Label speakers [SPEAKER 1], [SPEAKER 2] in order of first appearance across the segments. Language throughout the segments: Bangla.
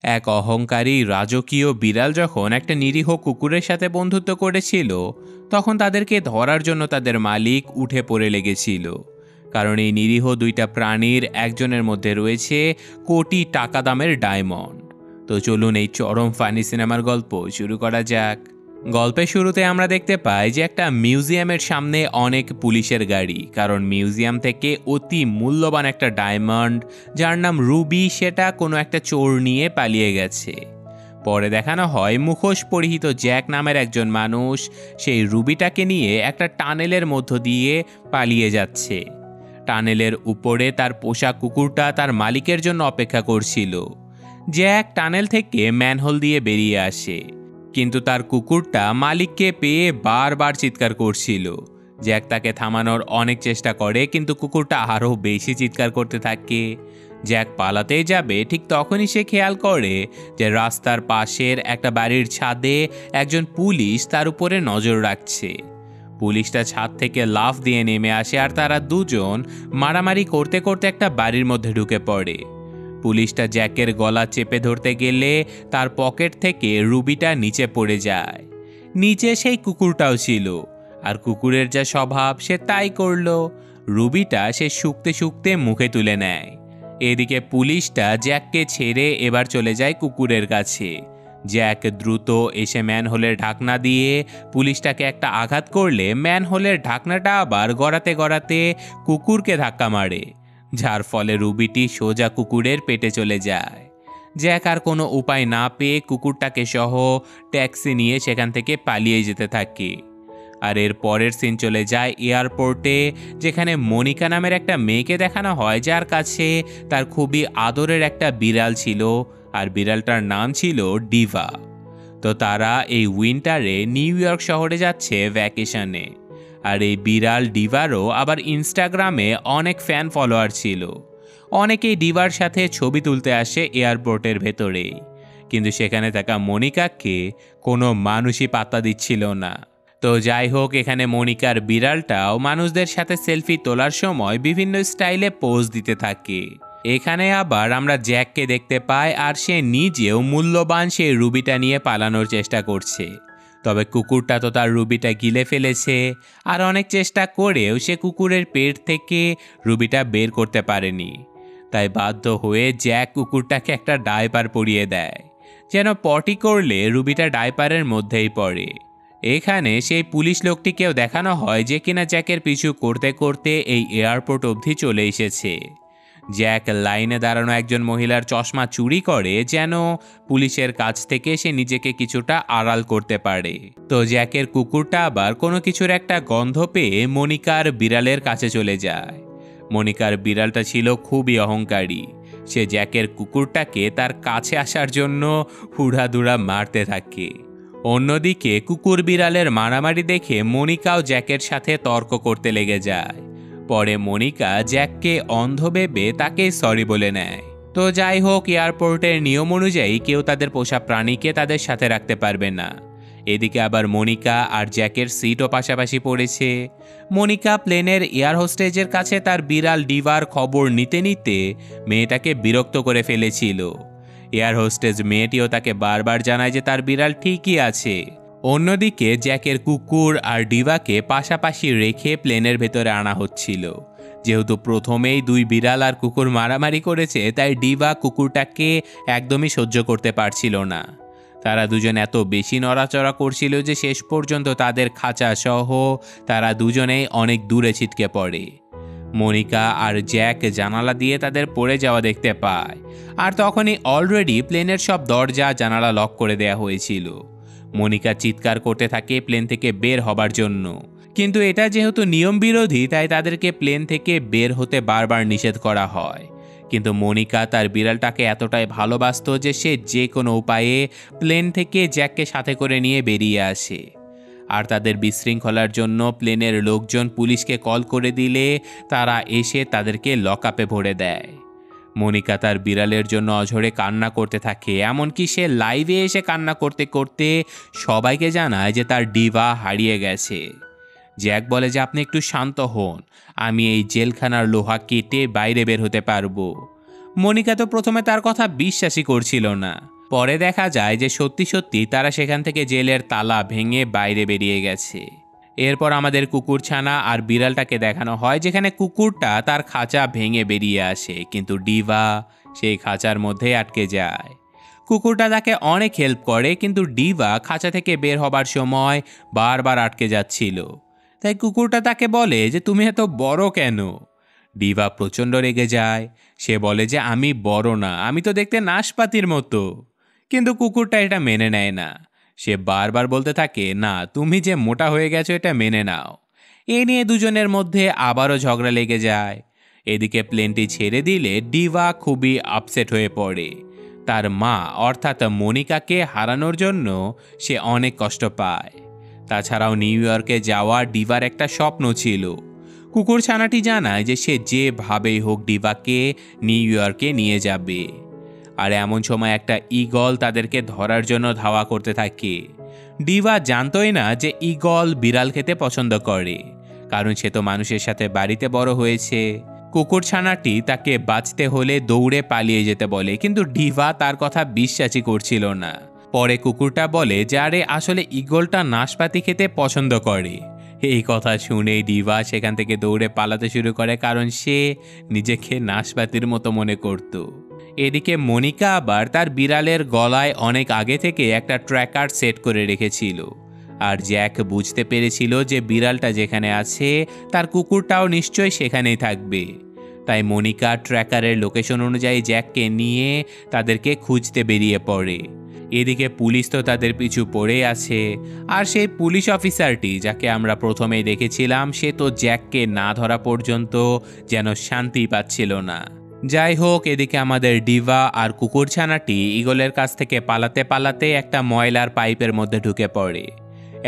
[SPEAKER 1] এক অহংকারী রাজকীয় বিড়াল যখন একটা নিরীহ কুকুরের সাথে বন্ধুত্ব করেছিল, তখন তাদেরকে ধরার জন্য তাদের মালিক উঠে পড়ে লেগেছিল। কারণ এই নিরীহ দুইটা প্রাণীর একজনের মধ্যে রয়েছে কোটি টাকা দামের ডায়মন্ড। তো চলুন এই চরম ফানি সিনেমার গল্প শুরু করা যাক। গল্পের শুরুতে আমরা দেখতে পাই যে একটা মিউজিয়ামের সামনে অনেক পুলিশের গাড়ি, কারণ মিউজিয়াম থেকে অতি মূল্যবান একটা ডায়মন্ড যার নাম রুবি সেটা কোনো একটা চোর নিয়ে পালিয়ে গেছে। পরে দেখানো হয় মুখোশ পরিহিত জ্যাক নামের একজন মানুষ সেই রুবিটাকে নিয়ে একটা টানেলের মধ্য দিয়ে পালিয়ে যাচ্ছে। টানেলের উপরে তার পোষা কুকুরটা তার মালিকের জন্য অপেক্ষা করছিল। জ্যাক টানেল থেকে ম্যানহোল দিয়ে বেরিয়ে আসে, কিন্তু তার কুকুরটা মালিককে পেয়ে বারবার চিৎকার করছিল। জ্যাক তাকে থামানোর অনেক চেষ্টা করে, কিন্তু কুকুরটা আরও বেশি চিৎকার করতে থাকে। জ্যাক পালাতেই যাবে, ঠিক তখনই সে খেয়াল করে যে রাস্তার পাশের একটা বাড়ির ছাদে একজন পুলিশ তার উপরে নজর রাখছে। পুলিশটা ছাদ থেকে লাফ দিয়ে নেমে আসে আর তারা দুজন মারামারি করতে করতে একটা বাড়ির মধ্যে ঢুকে পড়ে। পুলিশটা জ্যাকের গলা চেপে ধরতে গেলে তার পকেট থেকে রুবিটা নিচে পড়ে যায়। নিচে সেই কুকুরটাও ছিল, আর কুকুরের যা স্বভাব সে তাই করল। রুবিটা সে শুকতে শুকতে মুখে তুলে নেয়। এদিকে পুলিশটা জ্যাককে ছেড়ে এবার চলে যায় কুকুরের কাছে। জ্যাক দ্রুত এসে ম্যানহোলের ঢাকনা দিয়ে পুলিশটাকে একটা আঘাত করলে ম্যানহোলের ঢাকনাটা আবার গড়াতে গড়াতে কুকুরকে ধাক্কা মারে, যার ফলে রুবিটি সোজা কুকুরের পেটে চলে যায়। জ্যাক আর কোনো উপায় না পেয়ে কুকুরটাকে সহ ট্যাক্সি নিয়ে সেখান থেকে পালিয়ে যেতে থাকে। আর এর পরের সিন চলে যায় এয়ারপোর্টে, যেখানে মনিকা নামের একটা মেয়েকে দেখানো হয় যার কাছে তার খুবই আদরের একটা বিড়াল ছিল, আর বিড়ালটার নাম ছিল ডিভা। তো তারা এই উইন্টারে নিউ ইয়র্ক শহরে যাচ্ছে ভ্যাকেশনে। আর এই বিড়াল ডিভারও আবার ইনস্টাগ্রামে অনেক ফ্যান ফলোয়ার ছিল। অনেকেই ডিভার সাথে ছবি তুলতে আসে এয়ারপোর্টের ভেতরেই, কিন্তু সেখানে থাকা মনিকাকে কোনো মানুষই পাত্তা দিচ্ছিল না। তো যাই হোক, এখানে মনিকার বিড়ালটাও মানুষদের সাথে সেলফি তোলার সময় বিভিন্ন স্টাইলে পোজ দিতে থাকে। এখানে আবার আমরা জ্যাককে দেখতে পাই, আর সে নিজেও মূল্যবান সেই রুবিটা নিয়ে পালানোর চেষ্টা করছে। তবে কুকুরটা তো তার রুবিটা গিলে ফেলেছে, আর অনেক চেষ্টা করেও সে কুকুরের পেট থেকে রুবিটা বের করতে পারেনি। তাই বাধ্য হয়ে জ্যাক কুকুরটাকে একটা ডায়পার পরিয়ে দেয়, যেন পটি করলে রুবিটা ডায়পারের মধ্যেই পড়ে। এখানে সেই পুলিশ লোকটিকেও দেখানো হয় যে কিনা জ্যাকের পিছু করতে করতে এই এয়ারপোর্ট অবধি চলে এসেছে। জ্যাক লাইনে দাঁড়ানো একজন মহিলার চশমা চুরি করে, যেন পুলিশের কাছ থেকে সে নিজেকে কিছুটা আড়াল করতে পারে। তো জ্যাকের কুকুরটা আবার কোনো কিছুর একটা গন্ধ পেয়ে মনিকার বিড়ালের কাছে চলে যায়। মনিকার বিড়ালটা ছিল খুবই অহংকারী। সে জ্যাকের কুকুরটাকে তার কাছে আসার জন্য হুড়াধুড়া মারতে থাকে। অন্যদিকে কুকুর বিড়ালের মারামারি দেখে মনিকাও জ্যাকের সাথে তর্ক করতে লেগে যায়। পরে মনিকা জ্যাককে অন্ধ ভেবে তাকে সরি বলে নেয়। তো যাই হোক, এয়ারপোর্টের নিয়ম অনুযায়ী কেউ তাদের পোষা প্রাণীকে তাদের সাথে রাখতে পারবে না। এদিকে আবার মনিকা আর জ্যাকের সিটও পাশাপাশি পড়েছে। মনিকা প্লেনের এয়ার হোস্টেজের কাছে তার বিড়াল ডিভার খবর নিতে নিতে মেয়েটাকে বিরক্ত করে ফেলেছিল। এয়ার হোস্টেজ মেয়েটিও তাকে বারবার জানায় যে তার বিড়াল ঠিকই আছে। অন্যদিকে জ্যাকের কুকুর আর ডিভাকে পাশাপাশি রেখে প্লেনের ভেতরে আনা হচ্ছিল। যেহেতু প্রথমেই দুই বিড়াল আর কুকুর মারামারি করেছে, তাই ডিভা কুকুরটাকে একদমই সহ্য করতে পারছিল না। তারা দুজন এত বেশি নড়াচড়া করছিল যে শেষ পর্যন্ত তাদের খাঁচা সহ তারা দুজনেই অনেক দূরে ছিটকে পড়ে। মনিকা আর জ্যাক জানালা দিয়ে তাদের পড়ে যাওয়া দেখতে পায়, আর তখনই অলরেডি প্লেনের সব দরজা জানালা লক করে দেয়া হয়েছিল। মনিকা চিৎকার করতে থাকে প্লেন থেকে বের হবার জন্য, কিন্তু এটা যেহেতু নিয়ম বিরোধী, তাই তাদেরকে প্লেন থেকে বের হতে বারবার নিষেধ করা হয়। কিন্তু মনিকা তার বিড়ালটাকে এতটাই ভালোবাসতো যে সে যে কোনো উপায়ে প্লেন থেকে জ্যাককে সাথে করে নিয়ে বেরিয়ে আসে। আর তাদের বিশৃঙ্খলার জন্য প্লেনের লোকজন পুলিশকে কল করে দিলে তারা এসে তাদেরকে লকআপে ভরে দেয়। মনিকা তার বিড়ালের জন্য অঝরে কান্না করতে থাকে, এমনকি সে লাইভে এসে কান্না করতে করতে সবাইকে জানায় যে তার ডিভা হারিয়ে গেছে। জ্যাক বলে যে আপনি একটু শান্ত হন, আমি এই জেলখানার লোহা কেটে বাইরে বের হতে পারবো। মনিকা তো প্রথমে তার কথা বিশ্বাসই করছিল না। পরে দেখা যায় যে সত্যি সত্যি তারা সেখান থেকে জেলের তালা ভেঙে বাইরে বেরিয়ে গেছে। এরপর আমাদের কুকুরছানা আর বিড়ালটাকে দেখানো হয়, যেখানে কুকুরটা তার খাঁচা ভেঙে বেরিয়ে আসে, কিন্তু ডিভা সেই খাঁচার মধ্যে আটকে যায়। কুকুরটা তাকে অনেক হেল্প করে, কিন্তু ডিভা খাঁচা থেকে বের হবার সময় বারবার আটকে যাচ্ছিল। তাই কুকুরটা তাকে বলে যে তুমি এত বড় কেন? ডিভা প্রচণ্ড রেগে যায়। সে বলে যে আমি বড় না, আমি তো দেখতে নাশপাতির মতো। কিন্তু কুকুরটা এটা মেনে নেয় না। সে বারবার বলতে থাকে, না তুমি যে মোটা হয়ে গেছো এটা মেনে নাও। এ নিয়ে দুজনের মধ্যে আবারও ঝগড়া লেগে যায়। এদিকে প্লেনটি ছেড়ে দিলে ডিভা খুবই আপসেট হয়ে পড়ে। তার মা অর্থাৎ মনিকাকে হারানোর জন্য সে অনেক কষ্ট পায়। তাছাড়াও নিউ ইয়র্কে যাওয়া ডিভার একটা স্বপ্ন ছিল। কুকুরছানাটি জানায় যে সে যেভাবেই হোক ডিভাকে নিউ ইয়র্কে নিয়ে যাবে। আর এমন সময় একটা ঈগল তাদেরকে ধরার জন্য ধাওয়া করতে থাকে। ডিভা জানতোই না যে ঈগল বিড়াল খেতে পছন্দ করে, কারণ সে তো মানুষের সাথে বাড়িতে বড় হয়েছে। কুকুরছানাটি তাকে বাঁচতে হলে দৌড়ে পালিয়ে যেতে বলে, কিন্তু ডিভা তার কথা বিশ্বাসই করছিল না। পরে কুকুরটা বলে যে আরে আসলে ঈগলটা নাশপাতি খেতে পছন্দ করে। এই কথা শুনে ডিভা সেখান থেকে দৌড়ে পালাতে শুরু করে, কারণ সে নিজেকে নাশপাতির মতো মনে করত। এদিকে মনিকা আবার তার বিড়ালের গলায় অনেক আগে থেকে একটা ট্র্যাকার সেট করে রেখেছিল। আর জ্যাক বুঝতে পেরেছিল যে বিড়ালটা যেখানে আছে তার কুকুরটাও নিশ্চয়ই সেখানেই থাকবে। তাই মনিকা ট্র্যাকারের লোকেশন অনুযায়ী জ্যাককে নিয়ে তাদেরকে খুঁজতে বেরিয়ে পড়ে। এদিকে পুলিশ তো তাদের পিছু পড়ে আছে। আর সেই পুলিশ অফিসারটি যাকে আমরা প্রথমেই দেখেছিলাম, সে তো জ্যাককে না ধরা পর্যন্ত যেন শান্তি পাচ্ছিল না। যাই হোক, এদিকে আমাদের ডিভা আর কুকুরছানাটি ঈগলের কাছ থেকে পালাতে পালাতে একটা ময়লার পাইপের মধ্যে ঢুকে পড়ে।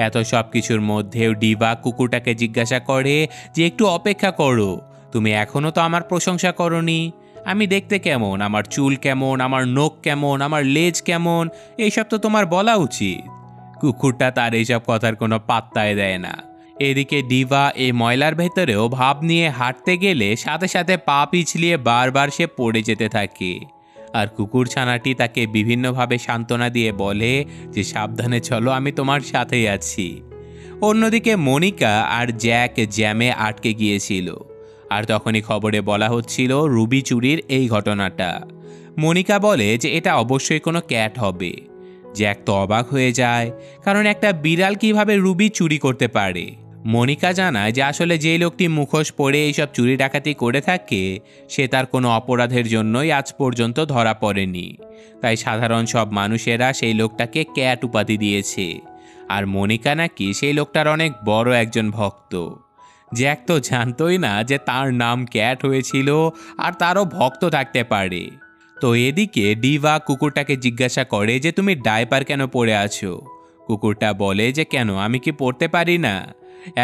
[SPEAKER 1] এত সব কিছুর মধ্যেও ডিভা কুকুরটাকে জিজ্ঞাসা করে যে একটু অপেক্ষা করো, তুমি এখনও তো আমার প্রশংসা করনি। আমি দেখতে কেমন, আমার চুল কেমন, আমার নখ কেমন, আমার লেজ কেমন, এইসব তো তোমার বলা উচিত। কুকুরটা তার এইসব কথার কোনো পাত্তাই দেয় না। এদিকে ডিভা এই ময়লার ভেতরেও ভাব নিয়ে হাঁটতে গেলে সাথে সাথে পা পিছলিয়ে বারবার সে পড়ে যেতে থাকে। আর কুকুরছানাটি তাকে বিভিন্নভাবে সান্ত্বনা দিয়ে বলে যে সাবধানে চলো, আমি তোমার সাথেই আছি। অন্যদিকে মনিকা আর জ্যাক জ্যামে আটকে গিয়েছিল। আর তখনই খবরে বলা হচ্ছিল রুবি চুরির এই ঘটনাটা। মনিকা বলে যে এটা অবশ্যই কোনো ক্যাট হবে। জ্যাক তো অবাক হয়ে যায়, কারণ একটা বিড়াল কিভাবে রুবি চুরি করতে পারে। মনিকা জানায় যে আসলে যে লোকটি মুখোশ পরে এইসব চুরি ডাকাতি করে থাকে সে তার কোনো অপরাধের জন্যই আজ পর্যন্ত ধরা পড়েনি। তাই সাধারণ সব মানুষেরা সেই লোকটাকে ক্যাট উপাধি দিয়েছে। আর মনিকা নাকি সেই লোকটার অনেক বড় একজন ভক্ত। জ্যাক তো জানতোই না যে তার নাম ক্যাট হয়েছিল আর তারও ভক্ত থাকতে পারে। তো এদিকে ডিভা কুকুরটাকে জিজ্ঞাসা করে যে তুমি ডায়পার কেন পরে আছো? কুকুরটা বলে যে কেন, আমি কি পড়তে পারি না?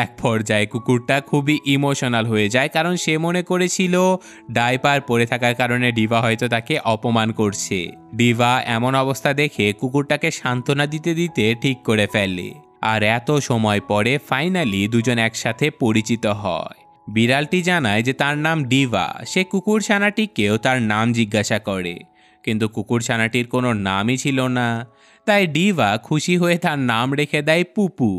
[SPEAKER 1] এক পর্যায়ে কুকুরটা খুবই ইমোশনাল হয়ে যায়, কারণ সে মনে করেছিল ডায়পার পরে থাকার কারণে ডিভা হয়তো তাকে অপমান করছে। ডিভা এমন অবস্থা দেখে কুকুরটাকে সান্ত্বনা দিতে দিতে ঠিক করে ফেলে। আর এত সময় পরে ফাইনালি দুজন একসাথে পরিচিত হয়। বিড়ালটি জানায় যে তার নাম ডিভা। সে কুকুরছানাটিকেও তার নাম জিজ্ঞাসা করে, কিন্তু কুকুরছানাটির কোনো নামই ছিল না। তাই ডিভা খুশি হয়ে তার নাম রেখে দেয় পুপু।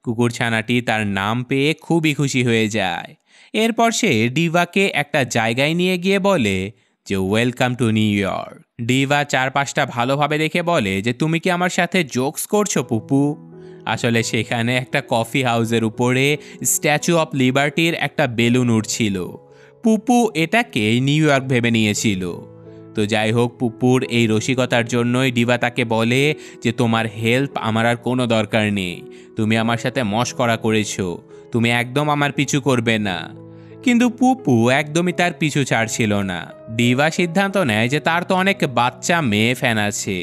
[SPEAKER 1] কুকুরছানাটি তার নাম পেয়ে খুবই খুশি হয়ে যায়। এরপর সে ডিভাকে একটা জায়গায় নিয়ে গিয়ে বলে যে welcome to new York. Diva চারপাশটা ভালোভাবে দেখে বলে যে তুমি কি আমার সাথে জোকস করছো পুপু? আসলে সেখানে একটা কফি হাউসের উপরে স্ট্যাচু অফ লিবার্টির একটা বেলুন উড়ছিল। পুপু এটাকে নিউ ইয়র্ক ভেবে নিয়েছিল। তো যাই হোক, পুপুর এই রসিকতার জন্যই ডিভা তাকে বলে যে তোমার হেল্প আমার আর কোনো দরকার নেই, তুমি আমার সাথে মশকরা করেছো, তুমি একদম আমার পিছু করবে না। কিন্তু পুপু একদমই তার পিছু ছাড়ছিল না। ডিভা সিদ্ধান্ত নেয় যে তার তো অনেক বাচ্চা মেয়ে ফ্যান আছে,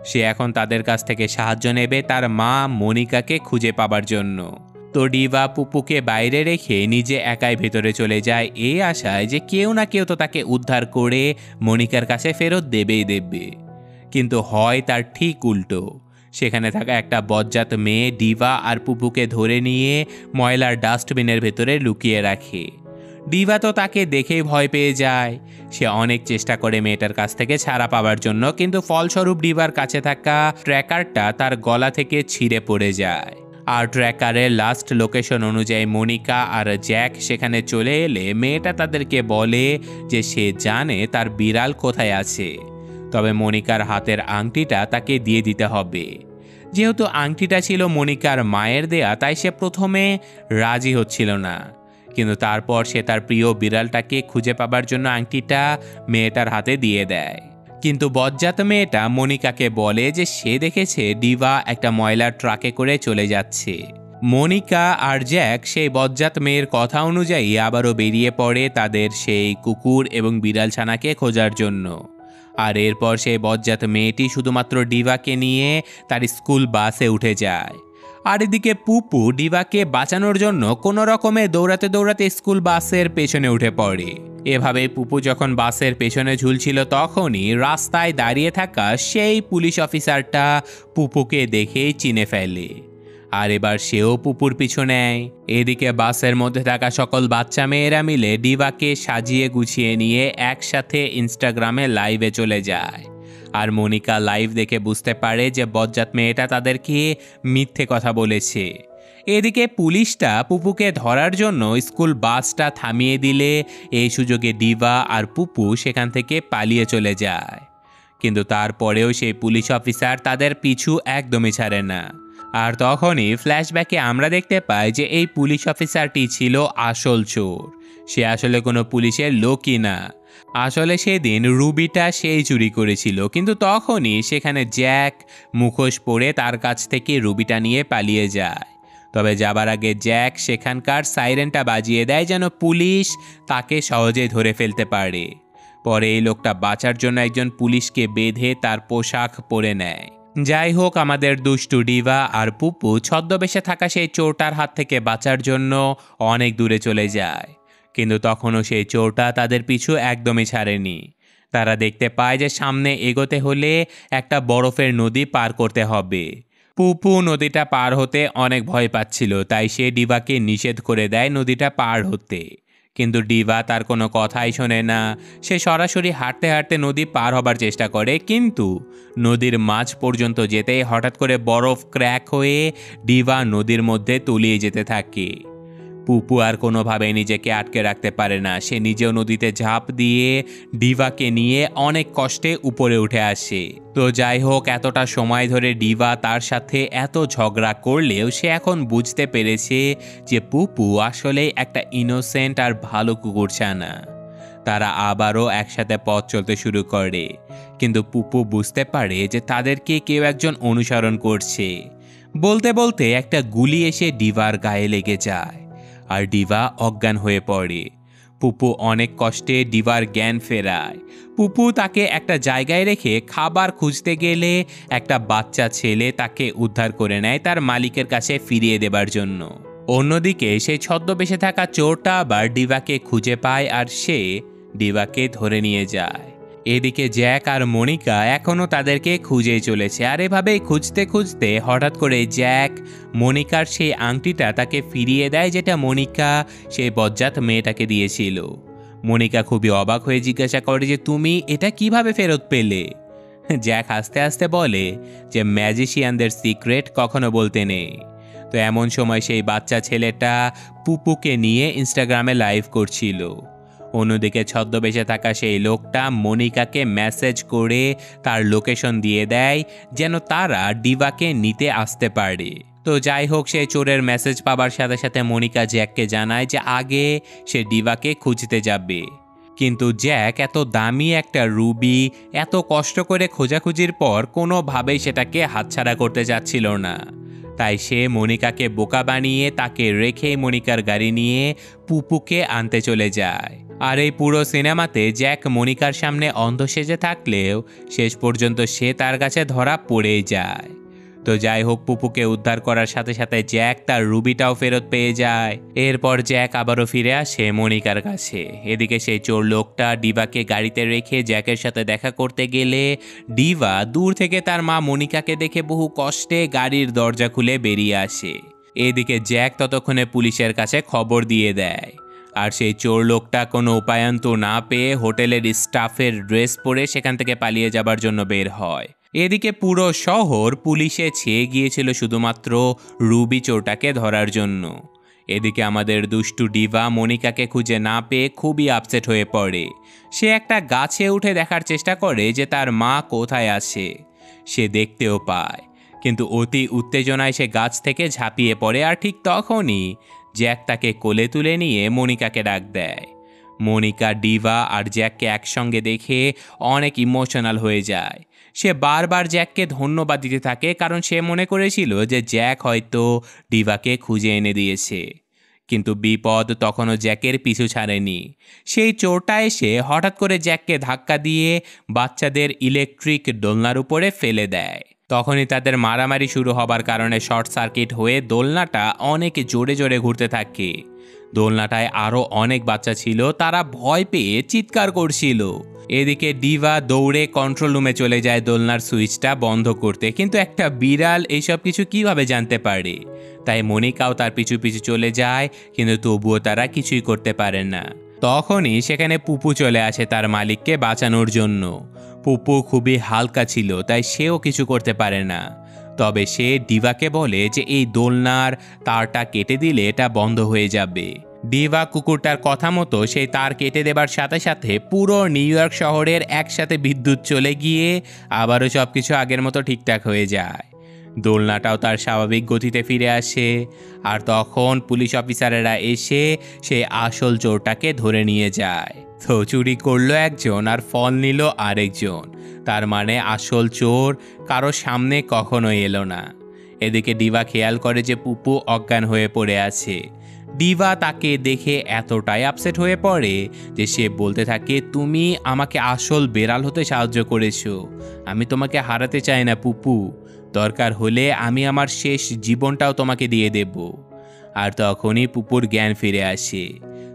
[SPEAKER 1] সে এখন তাদের কাছ থেকে সাহায্য নেবে তার মা মনিকাকে খুঁজে পাবার জন্য। তো ডিভা পুপুকে বাইরে রেখে নিজে একাই ভেতরে চলে যায়, এই আশায় যে কেউ না কেউ তো তাকে উদ্ধার করে মনিকার কাছে ফেরত দেবেই দেবে। কিন্তু হয় তার ঠিক উল্টো। সেখানে থাকা একটা বজ্জাত মেয়ে ডিভা আর পুপুকে ধরে নিয়ে ময়লার ডাস্টবিনের ভেতরে লুকিয়ে রাখে। ডিভা তো তাকে দেখেই ভয় পেয়ে যায়। সে অনেক চেষ্টা করে মেয়েটার কাছ থেকে ছাড়া পাওয়ার জন্য, কিন্তু ফলস্বরূপ ডিভার কাছে থাকা ট্র্যাকারটা তার গলা থেকে ছিঁড়ে পড়ে যায়। আর ট্র্যাকারের লাস্ট লোকেশন অনুযায়ী মনিকা আর জ্যাক সেখানে চলে এলে মেয়েটা তাদেরকে বলে যে সে জানে তার বিড়াল কোথায় আছে, তবে মনিকার হাতের আংটিটা তাকে দিয়ে দিতে হবে। যেহেতু আংটিটা ছিল মনিকার মায়ের দেয়া, তাই সে প্রথমে রাজি হচ্ছিল না, কিন্তু তারপর সে তার প্রিয় বিড়ালটাকে খুঁজে পাবার জন্য আংটিটা মেয়েটার হাতে দিয়ে দেয়। কিন্তু বজ্জাত মেয়েটা মনিকাকে বলে যে সে দেখেছে ডিভা একটা ময়লার ট্রাকে করে চলে যাচ্ছে। মনিকা আর জ্যাক সেই বজ্জাত মেয়ের কথা অনুযায়ী আবারও বেরিয়ে পড়ে তাদের সেই কুকুর এবং বিড়াল ছানাকে খোঁজার জন্য। আর এরপর সেই বজ্জাত মেয়েটি শুধুমাত্র ডিভাকে নিয়ে তার স্কুল বাসে উঠে যায়। আর এদিকে পুপু ডিভাকে বাঁচানোর জন্য কোনো রকমে দৌড়াতে দৌড়াতে স্কুল বাসের পেছনে উঠে পড়ে। এভাবে পুপু যখন বাসের পেছনে ঝুলছিল তখনই রাস্তায় দাঁড়িয়ে থাকা সেই পুলিশ অফিসারটা পুপুকে দেখেই চিনে ফেলে, আর এবার সেও পুপুর পিছু নেয়। এদিকে বাসের মধ্যে থাকা সকল বাচ্চা মেয়েরা মিলে ডিভাকে সাজিয়ে গুছিয়ে নিয়ে একসাথে ইনস্টাগ্রামে লাইভে চলে যায়। আর মনিকা লাইভ দেখে বুঝতে পারে যে বজ্জাত মেয়েটা তাদেরকে মিথ্যে কথা বলেছে। এদিকে পুলিশটা পুপুকে ধরার জন্য স্কুল বাসটা থামিয়ে দিলে এই সুযোগে ডিভা আর পুপু সেখান থেকে পালিয়ে চলে যায়। কিন্তু তারপরেও সেই পুলিশ অফিসার তাদের পিছু একদমই ছাড়ে না। আর তখনই ফ্ল্যাশব্যাকে আমরা দেখতে পাই যে এই পুলিশ অফিসারটি ছিল আসল চোর। সে আসলে কোনো পুলিশের লোকই না, আসলে সেদিন রুবিটা সেই চুরি করেছিল। কিন্তু তখনই সেখানে জ্যাক মুখোশ পরে তার কাছ থেকে রুবিটা নিয়ে পালিয়ে যায়। তবে যাবার আগে জ্যাক সেখানকার সাইরেনটা বাজিয়ে দেয় যেন পুলিশ তাকে সহজে ধরে ফেলতে পারে। পরে এই লোকটা বাঁচার জন্য একজন পুলিশকে বেঁধে তার পোশাক পরে নেয়। যাই হোক, আমাদের দুষ্টু ডিভা আর পুপু ছদ্মবেশে থাকা সেই চোরটার হাত থেকে বাঁচার জন্য অনেক দূরে চলে যায়। কিন্তু তখনও সেই চোরটা তাদের পিছু একদমই ছাড়েনি। তারা দেখতে পায় যে সামনে এগোতে হলে একটা বরফের নদী পার করতে হবে। পুপু নদীটা পার হতে অনেক ভয় পাচ্ছিল, তাই সে ডিভাকে নিষেধ করে দেয় নদীটা পার হতে। কিন্তু ডিভা তার কোনো কথাই শোনে না। সে সরাসরি হাঁটতে হাঁটতে নদী পার হবার চেষ্টা করে, কিন্তু নদীর মাঝ পর্যন্ত যেতেই হঠাৎ করে বরফ ক্র্যাক হয়ে ডিভা নদীর মধ্যে তলিয়ে যেতে থাকে। পুপু আর কোনোভাবে নিজেকে আটকে রাখতে পারে না। সে নিজেও নদীতে ঝাঁপ দিয়ে ডিভাকে নিয়ে অনেক কষ্টে উপরে উঠে আসে। তো যাই হোক, এতটা সময় ধরে ডিভা তার সাথে এত ঝগড়া করলেও সে এখন বুঝতে পেরেছে যে পুপু আসলে একটা ইনোসেন্ট আর ভালো কুকুরছানা। তারা আবারও একসাথে পথ চলতে শুরু করে, কিন্তু পুপু বুঝতে পারে যে তাদেরকে কেউ একজন অনুসরণ করছে। বলতে বলতে একটা গুলি এসে ডিভার গায়ে লেগে যায়, আর ডিভা অজ্ঞান হয়ে পড়ে। পুপু অনেক কষ্টে ডিভার জ্ঞান ফেরায়। পুপু তাকে একটা জায়গায় রেখে খাবার খুঁজতে গেলে একটা বাচ্চা ছেলে তাকে উদ্ধার করে নেয় তার মালিকের কাছে ফিরিয়ে দেবার জন্য। অন্যদিকে সেই ছদ্মবেশে থাকা চোরটা আবার ডিভাকে খুঁজে পায় আর সে ডিভাকে ধরে নিয়ে যায়। এদিকে জ্যাক আর মনিকা এখনও তাদেরকে খুঁজেই চলেছে। আর এভাবেই খুঁজতে খুঁজতে হঠাৎ করে জ্যাক মনিকার সেই আংটিটা তাকে ফিরিয়ে দেয়, যেটা মনিকা সেই বজ্জাত মেয়েটাকে দিয়েছিল। মনিকা খুবই অবাক হয়ে জিজ্ঞাসা করে যে তুমি এটা কিভাবে ফেরত পেলে? জ্যাক হাসতে হাসতে বলে যে ম্যাজিশিয়ানদের সিক্রেট কখনো বলতে নেই। তো এমন সময় সেই বাচ্চা ছেলেটা পুপুকে নিয়ে ইনস্টাগ্রামে লাইভ করছিল। অন্যদিকে ছদ্মবেশে থাকা সেই লোকটা মনিকাকে মেসেজ করে তার লোকেশন দিয়ে দেয় যেন তারা ডিভাকে নিতে আসতে পারে। তো যাই হোক, সে চোরের মেসেজ পাবার সাথে সাথে মনিকা জ্যাককে জানায় যে আগে সে ডিভাকে খুঁজতে যাবে। কিন্তু জ্যাক এত দামি একটা রুবি এত কষ্ট করে খোঁজাখুঁজির পর কোনোভাবেই সেটাকে হাতছাড়া করতে চাচ্ছিল না। তাই সে মনিকাকে বোকা বানিয়ে তাকে রেখে মনিকার গাড়ি নিয়ে পুপুকে আনতে চলে যায়। আর এই পুরো সিনেমাতে জ্যাক মনিকার সামনে অন্ধ সেজে থাকলেও শেষ পর্যন্ত সে তার কাছে ধরা পড়েই যায়। তো যাই হোক, পুপুকে উদ্ধার করার সাথে সাথে জ্যাক তার রুবিটাও ফেরত পেয়ে যায়। এরপর জ্যাক আবারও ফিরে আসে মনিকার কাছে। এদিকে সেই চোর লোকটা ডিভাকে গাড়িতে রেখে জ্যাকের সাথে দেখা করতে গেলে ডিভা দূর থেকে তার মা মনিকাকে দেখে বহু কষ্টে গাড়ির দরজা খুলে বেরিয়ে আসে। এদিকে জ্যাক ততক্ষণে পুলিশের কাছে খবর দিয়ে দেয়। আর সেই চোর লোকটা কোনো উপায়ন্ত না পেয়ে হোটেলের স্টাফের ড্রেস পরে সেখান থেকে পালিয়ে যাবার জন্য বের হয়। এদিকে পুরো শহর পুলিশে ছেয়ে গিয়েছিল শুধুমাত্র রুবি চোরটাকে ধরার জন্য। এদিকে আমাদের দুষ্টু ডিভা মনিকাকে খুঁজে না পেয়ে খুবই আপসেট হয়ে পড়ে। সে একটা গাছে উঠে দেখার চেষ্টা করে যে তার মা কোথায় আছে। সে দেখতেও পায়, কিন্তু অতি উত্তেজনায় সে গাছ থেকে ঝাঁপিয়ে পড়ে। আর ঠিক তখনই জ্যাক তাকে কোলে তুলে নিয়ে মনিকাকে ডাক দেয়। মনিকা ডিভা আর জ্যাককে একসঙ্গে দেখে অনেক ইমোশনাল হয়ে যায়। সে বারবার জ্যাককে ধন্যবাদ দিতে থাকে, কারণ সে মনে করেছিল যে জ্যাক হয়তো ডিভাকে খুঁজে এনে দিয়েছে। কিন্তু বিপদ তখনও জ্যাকের পিছু ছাড়েনি। সেই চোরটা এসে হঠাৎ করে জ্যাককে ধাক্কা দিয়ে বাচ্চাদের ইলেকট্রিক দোলনার উপরে ফেলে দেয়। তখনই তাদের মারামারি শুরু হবার কারণে শর্ট সার্কিট হয়ে দোলনাটা অনেক জোরে জোরে ঘুরতে থাকে। দোলনাটায় আরও অনেক বাচ্চা ছিল, তারা ভয় পেয়ে চিৎকার করছিল। এদিকে ডিভা দৌড়ে কন্ট্রোল রুমে চলে যায় দোলনার সুইচটা বন্ধ করতে, কিন্তু একটা বিড়াল এইসব কিছু কিভাবে জানতে পারে? তাই মনিকাও তার পিছু পিছু চলে যায়, কিন্তু তবুও তারা কিছুই করতে পারে না। তখনই সেখানে পুপু চলে আসে তার মালিককে বাঁচানোর জন্য। পুপু খুবই হালকা ছিল, তাই সেও কিছু করতে পারে না। তবে সে ডিভাকে বলে যে এই দোলনার তারটা কেটে দিলে এটা বন্ধ হয়ে যাবে। ডিভা কুকুরটার কথা মতো সেই তার কেটে দেবার সাথে সাথে পুরো নিউ ইয়র্ক শহরের একসাথে বিদ্যুৎ চলে গিয়ে আবারও সব কিছু আগের মতো ঠিকঠাক হয়ে যায়। দোলনাটাও তার স্বাভাবিক গতিতে ফিরে আসে। আর তখন পুলিশ অফিসারেরা এসে সেই আসল চোরটাকে ধরে নিয়ে যায়। তো চুরি করলো একজন আর ফল নিল আরেকজন, তার মানে আসল চোর কারো সামনে কখনোই এলো না। এদিকে ডিভা খেয়াল করে যে পুপু অজ্ঞান হয়ে পড়ে আছে। ডিভা তাকে দেখে এতটাই আপসেট হয়ে পড়ে যে সে বলতে থাকে, তুমি আমাকে আসল বেড়াল হতে সাহায্য করেছো, আমি তোমাকে হারাতে চাই না পুপু, দরকার হলে আমি আমার শেষ জীবনটাও তোমাকে দিয়ে দেব। আর তখনই পুপুর জ্ঞান ফিরে আসে।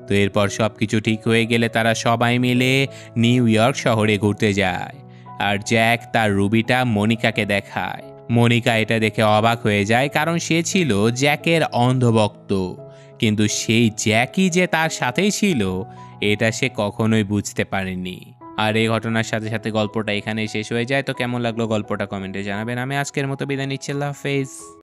[SPEAKER 1] তো এরপর সব কিছু ঠিক হয়ে গেলে তারা সবাই মিলে নিউ ইয়র্ক শহরে ঘুরতে যায়। আর জ্যাক তার রুবিটা মনিকাকে দেখায়। মনিকা এটা দেখে অবাক হয়ে যায়, কারণ সে ছিল জ্যাকের অন্ধভক্ত। কিন্তু সেই জ্যাকই যে তার সাথেই ছিল এটা সে কখনোই বুঝতে পারেনি। আর এই ঘটনার সাথে সাথে গল্পটা এখানেই শেষ হয়ে যায়। তো কেমন লাগলো গল্পটা কমেন্টে জানাবেন। আমি আজকের মতো বিদায় নিচ্ছি। আল্লাহ হাফেজ।